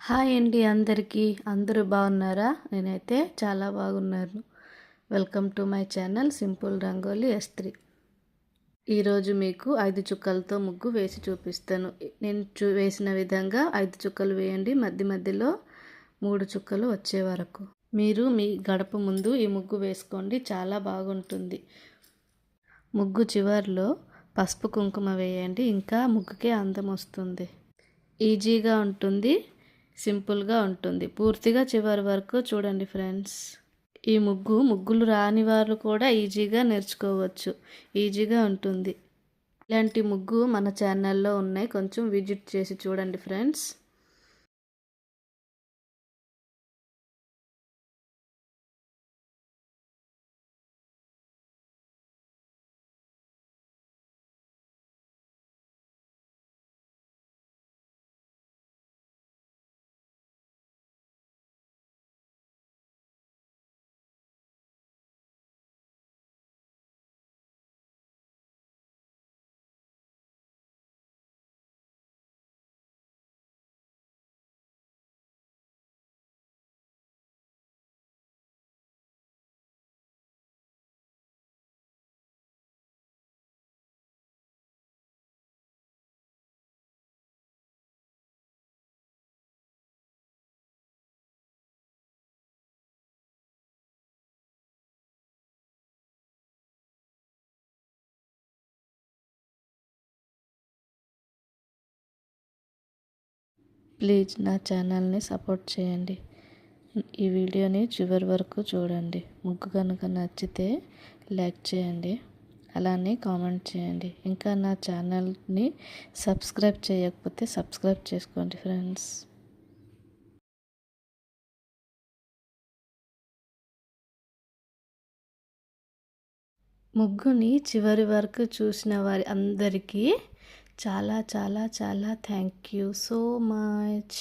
Hi అండి అందరికీ. అందరూ బాగున్నారా? నేనైతే చాలా బాగున్నాను. Welcome to my channel simple rangoli ఎస్3. ఈరోజు మీకు 5 చుక్కలతో ముగ్గు వేసి చూపిస్తాను. నేను వేసిన విధంగా 5 చుక్కలు వేయండి. మధ్య మధ్యలో 3 చుక్కలు వచ్చే వరకు మీరు మీ గడప ముందు ఈ ముగ్గు వేసుకోండి. చాలా బాగుంటుంది. ముగ్గు చివర్లో పసుపు కుంకుమ వేయండి. ఇంకా ముగ్గుకే అందం వస్తుంది. ఈజీగా ఉంటుంది, సింపుల్గా ఉంటుంది. పూర్తిగా చివరి వరకు చూడండి ఫ్రెండ్స్. ఈ ముగ్గులు రాని వారు కూడా ఈజీగా నేర్చుకోవచ్చు. ఈజీగా ఉంటుంది. ఇలాంటి ముగ్గు మన ఛానల్లో ఉన్నాయి. కొంచెం విజిట్ చేసి చూడండి ఫ్రెండ్స్. ప్లీజ్ నా ఛానల్ని సపోర్ట్ చేయండి. ఈ వీడియోని చివరి వరకు చూడండి. ముగ్గు కనుక నచ్చితే లైక్ చేయండి, అలానే కామెంట్ చేయండి. ఇంకా నా ఛానల్ని సబ్స్క్రైబ్ చేయకపోతే సబ్స్క్రైబ్ చేసుకోండి ఫ్రెండ్స్. ముగ్గుని చివరి వరకు చూసిన వారి అందరికీ చాలా చాలా చాలా థ్యాంక్ యూ సో మచ్.